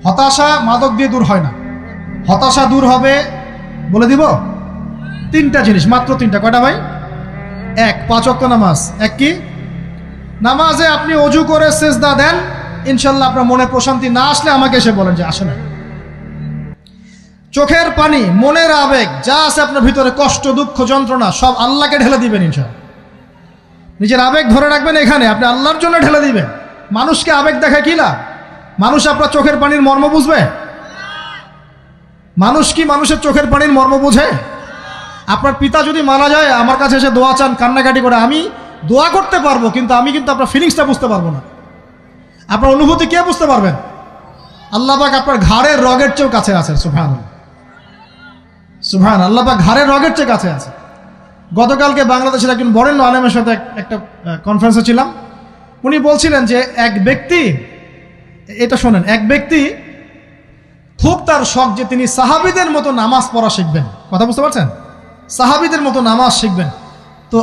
হতাশা মাদক দিয়ে দূর হয় না। হতাশা দূর হবে, বলে দিব, তিনটা জিনিস, মাত্র তিনটা। কয়টা ভাই? এক, 5 ওয়াক্ত নামাজ। এক কি? নামাজে আপনি অজু করে সেজদা দেন, ইনশাল্লাহ আপনার মনে প্রশান্তি না আসলে আমাকে এসে বলেন যে আসে না। চোখের পানি, মনের আবেগ যা আছে আপনার ভিতরে, কষ্ট, দুঃখ, যন্ত্রণা, সব আল্লাহকে ঢেলে দিবেন ইনশাল্লাহ। নিজের আবেগ ধরে রাখবেন এখানে, আপনি আল্লাহর জন্য ঢেলে দিবেন। মানুষকে আবেগ দেখা কি লাভ? মানুষ আপনার চোখের পানির মর্ম বুঝবে? মানুষ কি মানুষের চোখের পানির মর্ম বুঝে? আপনার পিতা যদি মারা যায়, আমার কাছে এসে দোয়া চান কান্নাকাটি করে, আমি দোয়া করতে পারবো, কিন্তু আমি কিন্তু আপনার ফিলিংসটা বুঝতে পারবো না। আপনার অনুভূতি কে বুঝতে পারবেন? আল্লাহ পাক আপনার ঘাড়ের রগের চেয়েও কাছে আছেন। সুবহানাল্লাহ, সুবহান আল্লাহ পাক ঘাড়ের রগের চেয়ে কাছে আছে। গতকালকে বাংলাদেশের একজন বরেণ্য আলেমের সাথে একটা কনফারেন্সে ছিলাম। উনি বলছিলেন যে এক ব্যক্তি, এটা শোনেন, এক ব্যক্তি খুব তার শখ যে তিনি সাহাবীদের মতো নামাজ পড়া শিখবেন। কথা বুঝতে পারছেন? সাহাবীদের মতো নামাজ শিখবেন। তো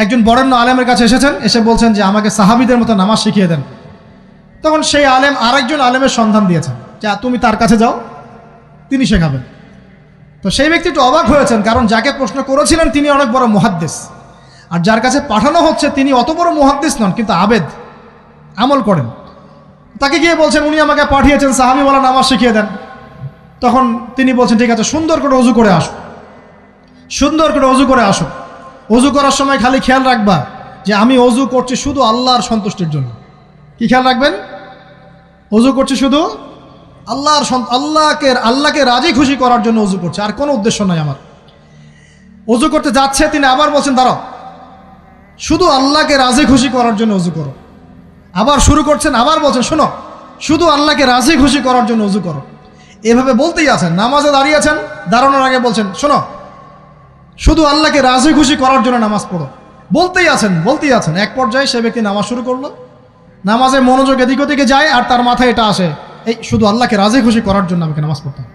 একজন বরেণ্য আলেমের কাছে এসেছেন, এসে বলছেন যে আমাকে সাহাবীদের মতো নামাজ শিখিয়ে দেন। তখন সেই আলেম আরেকজন আলেমের সন্ধান দিয়েছেন, যা তুমি তার কাছে যাও, তিনি শেখাবেন। তো সেই ব্যক্তি একটু অবাক হয়েছেন, কারণ যাকে প্রশ্ন করেছিলেন তিনি অনেক বড় মুহাদ্দিস, আর যার কাছে পাঠানো হচ্ছে তিনি অত বড় মুহাদ্দিস নন, কিন্তু আবেদ, আমল করেন। তাকে গিয়ে বলছেন উনি আমাকে পাঠিয়েছেন সাহাবীওয়ালা নামাজ শিখিয়ে দেন। তখন তিনি বলছেন ঠিক আছে, সুন্দর করে অজু করে আসো, সুন্দর করে অজু করে আসো। অজু করার সময় খালি খেয়াল রাখবা যে আমি অজু করছি শুধু আল্লাহর সন্তুষ্টির জন্য। কি খেয়াল রাখবেন? অজু করছি শুধু আল্লাহকে রাজি খুশি করার জন্য অজু করছে, আর কোনো উদ্দেশ্য নাই আমার। অজু করতে যাচ্ছে, তিনি আবার বলছেন দাঁড়াও, শুধু আল্লাহকে রাজি খুশি করার জন্য অজু করো। আবার শুরু করছেন, আবার বলছেন শোনো, শুধু আল্লাহকে রাজি খুশি করার জন্য অজু করো। এভাবে বলতেই আছেন। নামাজে দাঁড়িয়েছেন, দাঁড়ানোর আগে বলছেন শোনো, শুধু আল্লাহকে রাজি খুশি করার জন্য নামাজ পড়ো। বলতেই আছেন। এক পর্যায়ে সে ব্যক্তি নামাজ শুরু করলো। নামাজে মনোযোগ এদিক ওদিকে যায়, আর তার মাথায় এটা আসে, এই শুধু আল্লাহকে রাজি খুশি করার জন্য আমাকে নামাজ পড়তে হবে,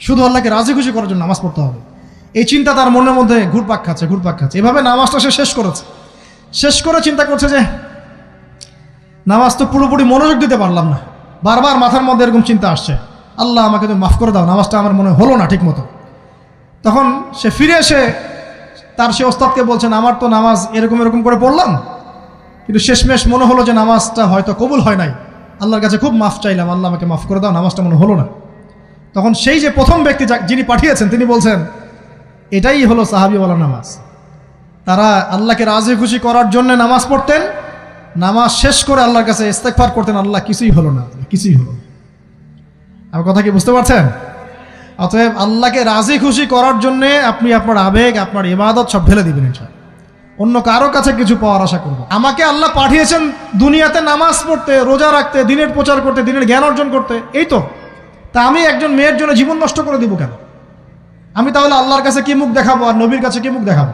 শুধু আল্লাহকে রাজি খুশি করার জন্য নামাজ পড়তে হবে। এই চিন্তা তার মনের মধ্যে ঘুরপাক খাচ্ছে। এভাবে নামাজটা সে শেষ করেছে। শেষ করে চিন্তা করছে যে নামাজ তো পুরোপুরি মনোযোগ দিতে পারলাম না। বারবার মাথার মধ্যে এরকম চিন্তা আসছে, আল্লাহ আমাকে তুমি মাফ করে দাও, নামাজটা আমার মনে হলো না ঠিক মতো। তখন সে ফিরে এসে তার সে ওস্তাদকে বলছেন আমার তো নামাজ এরকম করে পড়লাম, কিন্তু শেষমেশ মনে হলো যে নামাজটা হয়তো কবুল হয় নাই, আল্লাহর কাছে খুব মাফ চাইলাম, আল্লাহ আমাকে মাফ করে দাও, নামাজটা মনে হলো না। তখন সেই যে প্রথম ব্যক্তি যিনি পাঠিয়েছেন তিনি বলছেন এটাই হলো সাহাবীওয়ালা নামাজ। তারা আল্লাহকে রাজি খুশি করার জন্য নামাজ পড়তেন, নামাজ শেষ করে আল্লাহর কাছে ইস্তেগফার করতেন, আল্লাহ কিছুই হলো না, কিছুই হলো না। আমার কথা কি বুঝতে পারছেন? অতএব আল্লাহকে রাজি খুশি করার জন্যে আপনি আপনার আবেগ, আপনার ইবাদত সব ঢেলে দিবেন ইনশাআল্লাহ। অন্য কারো কাছে কিছু পাওয়ার আশা করব। আমাকে আল্লাহ পাঠিয়েছেন দুনিয়াতে নামাজ পড়তে, রোজা রাখতে, দিনের প্রচার করতে, দিনের জ্ঞান অর্জন করতে, এই তো। তা আমি একজন মেয়ের জন্য জীবন নষ্ট করে দিব কেন? আমি তাহলে আল্লাহর কাছে কি মুখ দেখাবো, আর নবীর কাছে কি মুখ দেখাবো?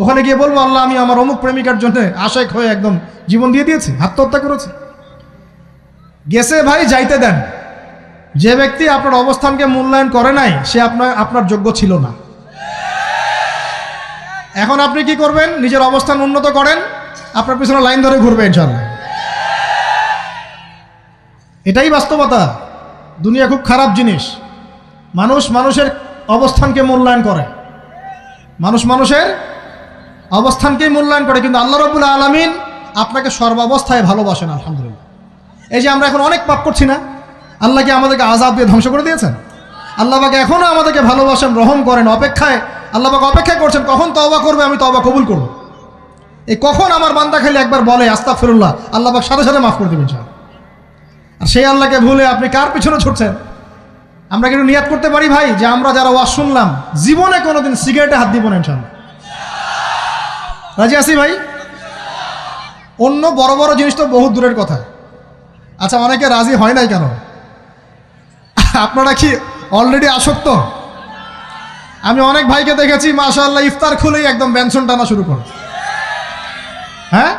ওখানে গিয়ে বলবো আল্লাহ আমি আমার অমুক প্রেমিকার জন্য আশেক হয়ে একদম জীবন দিয়ে দিয়েছি, আত্মহত্যা করেছি। গেছে ভাই, যাইতে দেন। যে ব্যক্তি আপনার অবস্থানকে মূল্যায়ন করে নাই সে আপনার যোগ্য ছিল না। এখন আপনি কি করবেন? নিজের অবস্থান উন্নত করেন, আপনার পিছনে লাইন ধরে ঘুরবে ইনশাআল্লাহ। এটাই বাস্তবতা। দুনিয়া খুব খারাপ জিনিস। মানুষের অবস্থানকে মূল্যায়ন করে, মানুষের অবস্থানকেই মূল্যায়ন করে, কিন্তু আল্লাহ রাব্বুল আলামিন আপনাকে সর্বাবস্থায় ভালোবাসেন। আলহামদুলিল্লাহ। এই যে আমরা এখন অনেক পাপ করছি না, আল্লাহ কি আমাদেরকে আযাব দিয়ে ধ্বংস করে দিয়েছেন? আল্লাহ পাক এখনো আমাদেরকে ভালোবাসেন, রহম করেন, আল্লাহ পাক অপেক্ষা করছেন কখন তওবা করবে, আমি তওবা কবুল করব। এই কখন আমার বান্দা খালি একবার বলে আস্তাগফিরুল্লাহ, আল্লাহ পাক সাথে সাথে মাফ করে দেবেন ইনশাআল্লাহ। আর সেই আল্লাহকে ভুলে আপনি কার পিছনে ছুটছেন? আমরা কিন্তু নিয়াত করতে পারি ভাই যে আমরা যারা ওয়াজ শুনলাম জীবনে কোনোদিন সিগারেটে হাত দিব না ইনশাআল্লাহ। রাজি আছি ভাই? অন্য বড় বড় জিনিস তো বহুত দূরের কথা। আচ্ছা, অনেকে রাজি হয় নাই কেন? আপনারা কি অলরেডি আসক্ত? আমি অনেক ভাইকে দেখেছি মাশাআল্লাহ ইফতার খুলেই একদম বেনসন টানা শুরু করে। হ্যাঁ,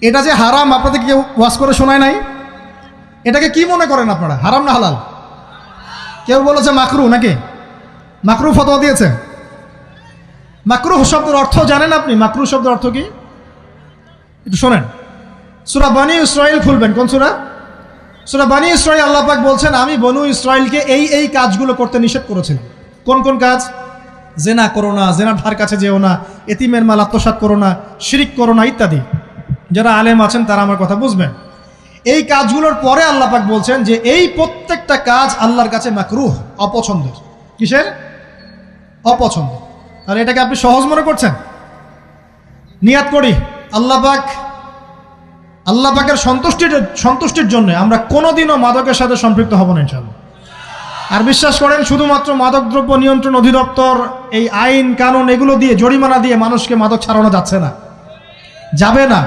এটা যে হারাম আপনাদের কেউ ওয়াজ করে শোনায় নাই? এটাকে কি মনে করেন আপনারা, হারাম না হালাল? কেউ বলেছে মাকরু, নাকি মাকরু ফতোয়া দিয়েছে? মাকরুহ শব্দের অর্থ জানেন আপনি? মাকরুহ শব্দের অর্থ কি একটু শোনেন। সূরা বনী ইসরাঈল খুলবেন। কোন সূরা? সূরা বনী ইসরাঈল আল্লাহ পাক বলছেন, আমি বনু ইসরাঈলকে এই কাজগুলো করতে নিষেধ করেছিলাম। কোন কোন কাজ? জেনা করো না, জেনার ধার কাছে যেও না, এতিমের মাল আত্মসাৎ করো না, শিরিক করো না ইত্যাদি। যারা আলেম আছেন তারা আমার কথা বুঝবেন। এই কাজগুলোর পরে আল্লাহ পাক বলছেন যে এই প্রত্যেকটা কাজ আল্লাহর কাছে মাকরুহ, অপছন্দের। কিসের? অপছন্দ। আর এটাকে আপনি সহজ মনে করছেন? নিয়াত করি আল্লাহ পাকের সন্তুষ্টির জন্য আমরা কোনোদিনও মাদকের সাথে সম্পৃক্ত হব না ইনশাআল্লাহ। আর বিশ্বাস করেন, শুধুমাত্র মাদকদ্রব্য নিয়ন্ত্রণ অধিদপ্তর এই আইন কানুন এগুলো দিয়ে, জরিমানা দিয়ে মানুষকে মাদক ছাড়ানো যাচ্ছে না, যাবে না।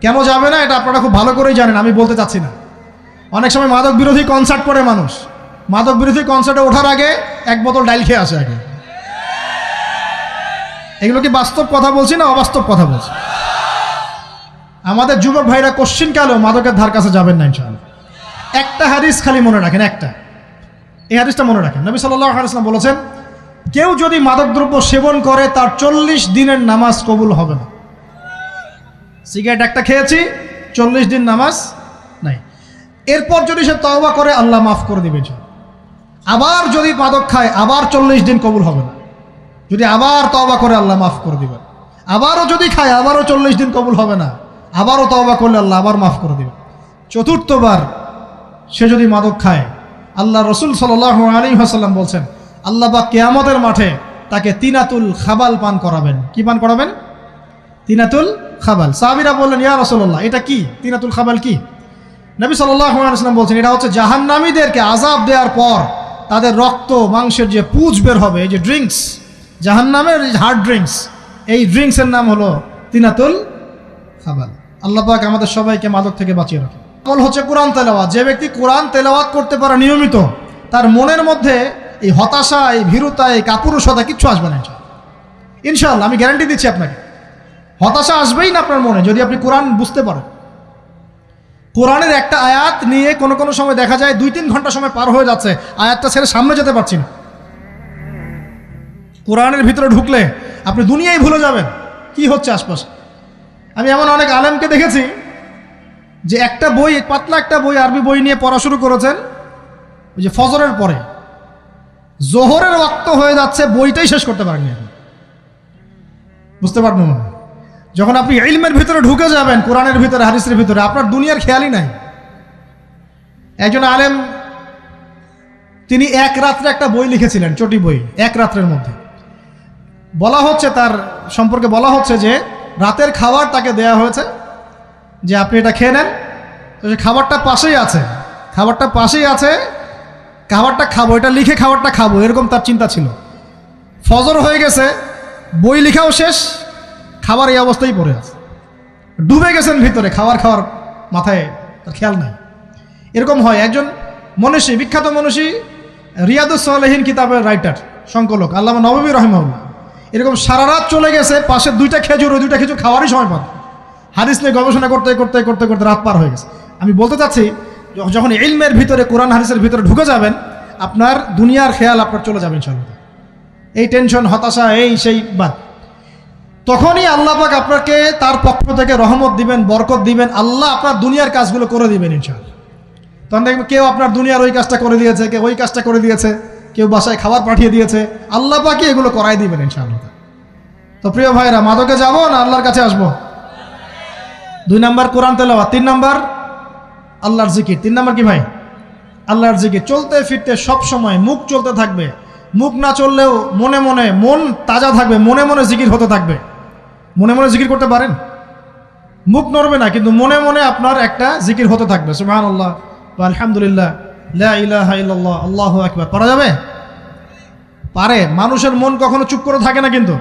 কেন যাবে না এটা আপনারা খুব ভালো করেই জানেন, আমি বলতে চাচ্ছি না। অনেক সময় মাদক বিরোধী কনসার্ট করে মানুষ, মাদক বিরোধী কনসার্টে ওঠার আগে এক বোতল ডাইল খেয়ে আসে আগে। এগুলো কি বাস্তব কথা বলছি না অবাস্তব কথা বলছি? আমাদের যুবক ভাইরা কোশ্চিনকালেও মাদকের ধার কাছে যাবেন না ইনশাআল্লাহ। একটা হাদিস খালি মনে রাখেন, এই হাদিসটা মনে রাখেন। নবী সাল্লাল্লাহু আলাইহি ওয়াসাল্লাম বলেছেন, কেউ যদি মাদকদ্রব্য সেবন করে তার 40 দিনের নামাজ কবুল হবে না। সিগারেট একটা খেয়েছি, 40 দিন নামাজ নাই। এরপর যদি সে তওবা করে আল্লাহ মাফ করে দিবেন। আবার যদি মাদক খায় আবার 40 দিন কবুল হবে না। যদি আবার তওবা করে আল্লাহ মাফ করে দিবেন। আবারও যদি খায় আবারও 40 দিন কবুল হবে না। আবারও তওবা করলে আল্লাহ আবার মাফ করে দিবেন। চতুর্থবার সে যদি মাদক খায়, আল্লাহ রসুল সাল্লাল্লাহু আলাইহি ওয়াসাল্লাম বলছেন, আল্লাহ পাক কিয়ামতের মাঠে তাকে তিনাতুল খাবাল পান করাবেন। কি পান করাবেন? তিনাতুল খাবাল। সাহাবীরা বললেন, ইয়া রাসূলুল্লাহ, এটা কি তিনাতুল খাবাল? কি? নবী সাল্লাল্লাহু আলাইহি ওয়াসাল্লাম বলছেন, এটা হচ্ছে জাহান্নামীদেরকে আযাব দেওয়ার পর তাদের রক্ত মাংসের যে পুঁজ বের হবে, এই যে ড্রিঙ্কস, জাহান্নামের হার্ড ড্রিঙ্কস, এই ড্রিঙ্কসের নাম হলো তিনাতুল খাবাল। আল্লাহ পাক আমাদের সবাইকে মাদক থেকে বাঁচিয়ে রাখেন। আমল হচ্ছে কোরআন তেলাওয়াত। যে ব্যক্তি কোরআন তেলাওয়াত করতে পারে নিয়মিত, তার মনের মধ্যে এই হতাশা, এই ভীরুতা, এই কাপুরুষতা কিচ্ছু আসবে না ইনশাআল্লাহ। আমি গ্যারান্টি দিচ্ছি আপনাকে, হতাশা আসবেই না আপনার মনে যদি আপনি কোরআন বুঝতে পারেন। কোরআনের একটা আয়াত নিয়ে কোনো সময় দেখা যায় 2-3 ঘন্টা সময় পার হয়ে যাচ্ছে, আয়াতটা ছেড়ে সামনে যেতে পারছি না। কোরআনের ভিতরে ঢুকলে আপনি দুনিয়ায় ভুলে যাবেন কি হচ্ছে আশপাশে। আমি এমন অনেক আলেমকে দেখেছি যে একটা বই, পাতলা একটা বই, আরবি বই নিয়ে পড়া শুরু করেছেন, ওই যে ফজরের পরে জোহরের ওয়াক্ত হয়ে যাচ্ছে, বইটাই শেষ করতে পারেননি। বুঝতে পারবেন না, যখন আপনি ইলমের ভিতরে ঢুকে যাবেন, কোরআনের ভিতরে, হাদিসের ভিতরে, আপনার দুনিয়ার খেয়ালই নাই। একজন আলেম, তিনি এক রাত্রে একটা বই লিখেছিলেন, চটি বই, এক রাত্রের মধ্যে। বলা হচ্ছে, তার সম্পর্কে বলা হচ্ছে যে রাতের খাবার তাকে দেয়া হয়েছে যে আপনি এটা খেয়ে নেন। তো সে খাবারটা পাশেই আছে, খাবারটা খাবো, এটা লিখে খাবারটা খাবো, এরকম তার চিন্তা ছিল। ফজর হয়ে গেছে, বই লেখাও শেষ, খাবার এই অবস্থায় পড়ে আছে, ডুবে গেছেন ভিতরে, খাওয়ার মাথায় তার খেয়াল নাই। এরকম হয়। একজন মনীষী, বিখ্যাত মনীষী, রিয়াদুস সালেহীন কিতাবের রাইটার, সংকলক আল্লামা নববী রাহিমাহুল্লাহ, এরকম সারা রাত চলে গেছে, পাশে 2টা খেজুর, ওই 2টা খেজুর খাওয়ারই সময় পান। হাদিস নিয়ে গবেষণা করতে রাত পার হয়ে গেছে। আমি বলতে চাচ্ছি, যখন ইলমের ভিতরে, কোরআন হাদিসের ভিতরে ঢুকে যাবেন, আপনার দুনিয়ার খেয়াল আপনার চলে যাবে ইনশাআল্লাহ। এই টেনশন, হতাশা, এই সেই বাদ, তখনই আল্লাহ পাক আপনাকে তার পক্ষ থেকে রহমত দিবেন, বরকত দিবেন, আল্লাহ আপনার দুনিয়ার কাজগুলো করে দিবেন ইনশাআল্লাহ। তখন দেখবেন কেউ আপনার দুনিয়ার ওই কাজটা করে দিয়েছে, কেউ ওই কাজটা করে দিয়েছে, কেউ বাসায় খাবার পাঠিয়ে দিয়েছে, আল্লাহ পাকই এগুলো করাই দিবেন ইনশাআল্লাহ। তো প্রিয় ভাইরা, মাদকে যাব না আল্লাহর কাছে আসবো? 2 নাম্বার কোরআন তেলাওয়াত, 3 নাম্বার আল্লাহর জিকির। 3 নাম্বার কি ভাই? আল্লাহর জিকির। চলতে ফিরতে সব সময় মুখ চলতে থাকবে, মুখ না চললেও মনে মনে মন তাজা থাকবে, মনে মনে জিকির হতে থাকবে। মনে মনে জিকির করতে পারেন? মুখ নড়বে না, কিন্তু মনে মনে আপনার একটা জিকির হতে থাকবে, সুবহানাল্লাহ বা আলহামদুলিল্লাহ, লা ইলাহা ইল্লাল্লাহ, আল্লাহু আকবার। পারা যাবে? পারে। মানুষের মন কখনো চুপ করে থাকে না, কিন্তু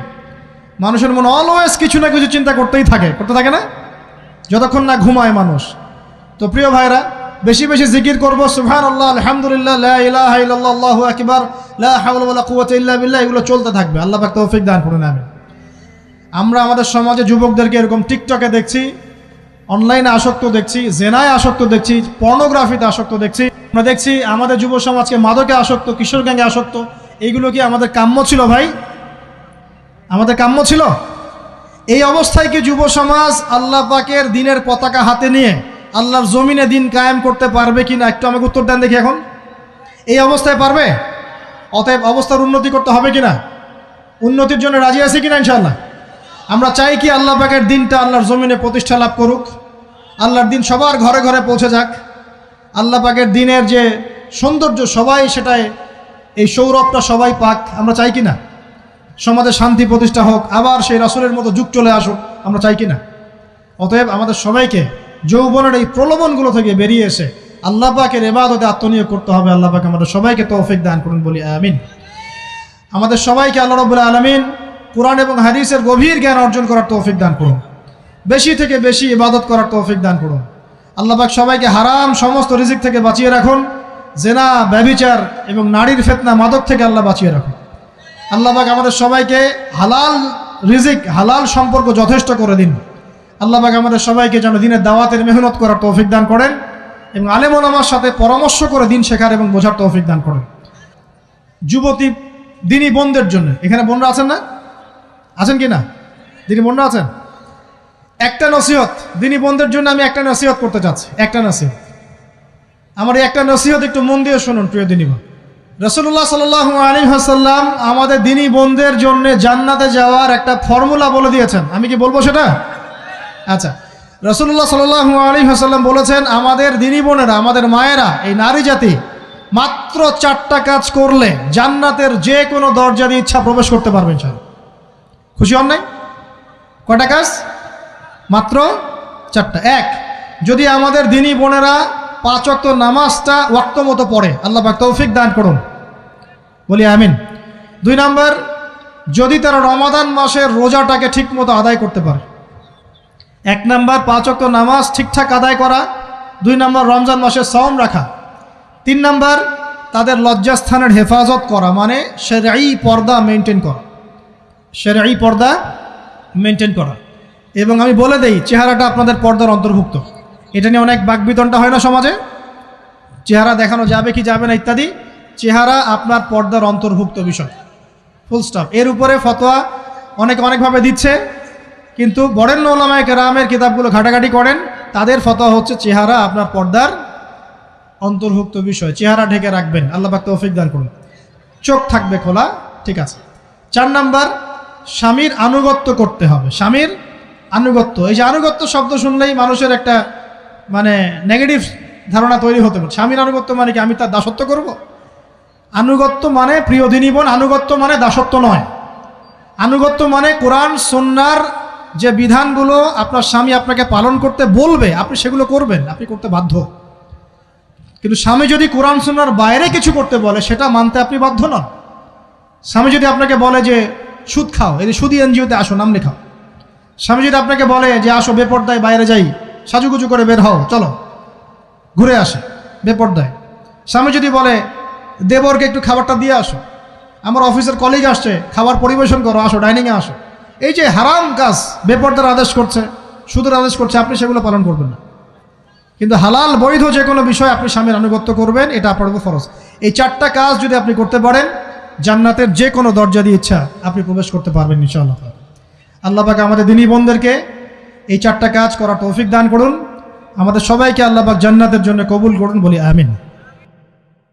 মানুষের মন অলওয়েজ কিছু না কিছু চিন্তা করতে থাকে না, যতক্ষণ না ঘুমায় মানুষ। তো প্রিয় ভাইরা, বেশি বেশি জিকির করবো, সুবহানাল্লাহ, আলহামদুলিল্লাহ, লা ইলাহা ইল্লাল্লাহ, আল্লাহু আকবার, লা হাওলা ওয়ালা কুওয়াতা ইল্লা বিল্লাহ, এগুলো চলতে থাকবে। আল্লাহ পাক তৌফিক দান করুন, আমিন। আমরা আমাদের সমাজে যুবকদেরকে এরকম টিকটকে দেখছি, অনলাইনে আসক্ত দেখছি, জেনায় আসক্ত দেখছি, পর্নোগ্রাফিতে আসক্ত দেখছি। আমরা দেখছি আমাদের যুব সমাজকে মাদকে আসক্ত, কিশোর গ্যাংয়ে আসক্ত। এইগুলো কি আমাদের কাম্য ছিল ভাই? আমাদের কাম্য ছিল? এই অবস্থায় কি যুব সমাজ আল্লাহ পাকের দ্বীনের পতাকা হাতে নিয়ে আল্লাহর জমিনে দিন কায়েম করতে পারবে কি না একটু আমাকে উত্তর দেন দেখি। এখন এই অবস্থায় পারবে? অতএব অবস্থার উন্নতি করতে হবে কিনা? উন্নতির জন্য রাজি আছি কিনা ইনশাআল্লাহ? আমরা চাই কি আল্লাহ পাকের দিনটা আল্লাহর জমিনে প্রতিষ্ঠা লাভ করুক, আল্লাহর দিন সবার ঘরে ঘরে পৌঁছে যাক, আল্লাহ পাকের দিনের যে সৌন্দর্য সবাই সেটাই, এই সৌরভটা সবাই পাক। আমরা চাই কি না? সমাজে শান্তি প্রতিষ্ঠা হোক, আবার সেই রাসূলের মতো যুগ চলে আসুক, আমরা চাই কি না? অতএব আমাদের সবাইকে যৌবনের এই প্রলোভনগুলো থেকে বেরিয়ে এসে আল্লাহ পাকের ইবাদতে আত্মনিয়োগ করতে হবে। আল্লাহ পাক আমাদের সবাইকে তৌফিক দান করুন, বলি আমিন। আমাদের সবাইকে আল্লাহ রাব্বুল আলামিন কুরআন এবং হাদিসের গভীর জ্ঞান অর্জন করার তৌফিক দান করুন, বেশি থেকে বেশি ইবাদত করার তৌফিক দান করুন। আল্লাহ পাক সবাইকে হারাম সমস্ত রিজিক থেকে বাঁচিয়ে রাখুন, জেনা, ব্যভিচার এবং নারীর ফিতনা, মাদক থেকে আল্লাহ বাঁচিয়ে রাখুন। আল্লাহ পাক আমাদের সবাইকে হালাল রিজিক, হালাল সম্পর্ক যথেষ্ট করে দিন। আল্লাহ পাক আমাদের সবাইকে যেন দিনের দাওয়াতের মেহনত করার তৌফিক দান করেন এবং আলেম ওলামার সাথে পরামর্শ করে দিন শেখার এবং বোঝার তৌফিক দান করেন। যুবতী দিনী বোনদের জন্য, এখানে বোনরা আছেন না? আছেন কি না? দিনী বোনরা আছেন? একটা নসিহত দিনী বোনদের জন্য আমি একটা নসিহত করতে চাচ্ছি, একটা নসিহত। আমার এই একটা নসিহত একটু মন দিয়ে শুনুন প্রিয় দিনী বোন। রাসূলুল্লাহ সাল্লাল্লাহু আলাইহি ওয়াসাল্লাম আমাদের দিনী বোনদের জন্য জান্নাতে যাওয়ার একটা ফর্মুলা বলে দিয়েছেন। আমি কি বলবো সেটা? আচ্ছা, রাসূলুল্লাহ সাল্লাল্লাহু আলাইহি ওয়াসাল্লাম বলেছেন আমাদের দিনী বোনেরা, আমাদের মায়েরা, এই নারী জাতি মাত্র 4টা কাজ করলে জান্নাতের যে কোনো দরজা দিয়ে ইচ্ছা প্রবেশ করতে পারবে ইনশাআল্লাহ। খুশি হন নাই? কয়টা কাজ? মাত্র 4টা। এক, যদি আমাদের দিনী বোনেরা 5 ওয়াক্ত নামাজটা ওয়াক্ত মতো পড়ে, আল্লাহ পাক তৌফিক দান করুন, বলি আমিন। 2 নাম্বার, যদি তারা রমাদান মাসের রোজাটাকে ঠিক মতো আদায় করতে পারে। 1 নাম্বার 5 ওয়াক্ত নামাজ ঠিকঠাক আদায় করা, 2 নাম্বার রমজান মাসের সাওম রাখা, 3 নাম্বার তাদের লজ্জাস্থানের হেফাজত করা, মানে শরঈ পর্দা মেনটেন করা, শরঈ পর্দা মেনটেন করা। এবং আমি বলে দেই, চেহারাটা আপনাদের পর্দার অন্তর্ভুক্ত। এটা নিয়ে অনেক বাকবিতণ্ডা হয় না সমাজে, চেহারা দেখানো যাবে কি যাবে না ইত্যাদি। চেহারা আপনার পর্দার অন্তর্ভুক্ত বিষয়, ফুল স্টপ। এর উপরে ফতোয়া অনেকে অনেকভাবে দিচ্ছে, কিন্তু বরেণ্য উলামায়ে কেরামের কিতাবগুলো ঘাটাঘাটি করেন, তাদের ফতোয়া হচ্ছে চেহারা আপনার পর্দার অন্তর্ভুক্ত বিষয়, চেহারা ঢেকে রাখবেন, আল্লাহ পাক তৌফিক দান করুন। চোখ থাকবে খোলা, ঠিক আছে। 4 নাম্বার, স্বামীর আনুগত্য করতে হবে। স্বামীর আনুগত্য, এই যে আনুগত্য শব্দ শুনলেই মানুষের একটা মানে নেগেটিভ ধারণা তৈরি হতে পারে। স্বামীর আনুগত্য মানে কি আমি তার দাসত্ব করব? আনুগত্য মানে, প্রিয় দিনী বোন, আনুগত্য মানে দাসত্ব নয়। আনুগত্য মানে কোরআন সুন্নাহর যে বিধানগুলো আপনার স্বামী আপনাকে পালন করতে বলবে, আপনি সেগুলো করবেন, আপনি করতে বাধ্য। কিন্তু স্বামী যদি কোরআন সুন্নাহর বাইরে কিছু করতে বলে, সেটা মানতে আপনি বাধ্য নন। স্বামী যদি আপনাকে বলে যে সুদ খাও, এই সুদি এনজিওতে আসো, নাম লেখাও। স্বামী যদি আপনাকে বলে যে আসো বেপর্দায় বাইরে যাই, সাজুগুজু করে বের হও, চলো ঘুরে আসে বেপর্দায়। স্বামী যদি বলে দেবরকে একটু খাবারটা দিয়ে আসো, আমার অফিসের কলিগ আসছে, খাবার পরিবেশন করো, আসো ডাইনিংয়ে আসো। এই যে হারাম কাজ, বেপর্দার আদেশ করছে, সুদের আদেশ করছে, আপনি সেগুলো পালন করবেন না। কিন্তু হালাল বৈধ যে কোনো বিষয় আপনি স্বামীর আনুগত্য করবেন, এটা আপনার উপর ফরজ। এই 4টা কাজ যদি আপনি করতে পারেন, জান্নাতের যে কোনো দরজা দিয়ে ইচ্ছা আপনি প্রবেশ করতে পারবেন ইনশাআল্লাহ। আল্লাহ পাক আমাদের দিনী বোনদেরকে এই 4টা কাজ করার তৌফিক দান করুন। আমাদের সবাইকে আল্লাহ পাক জান্নাতের জন্য কবুল করুন, বলি আমিন।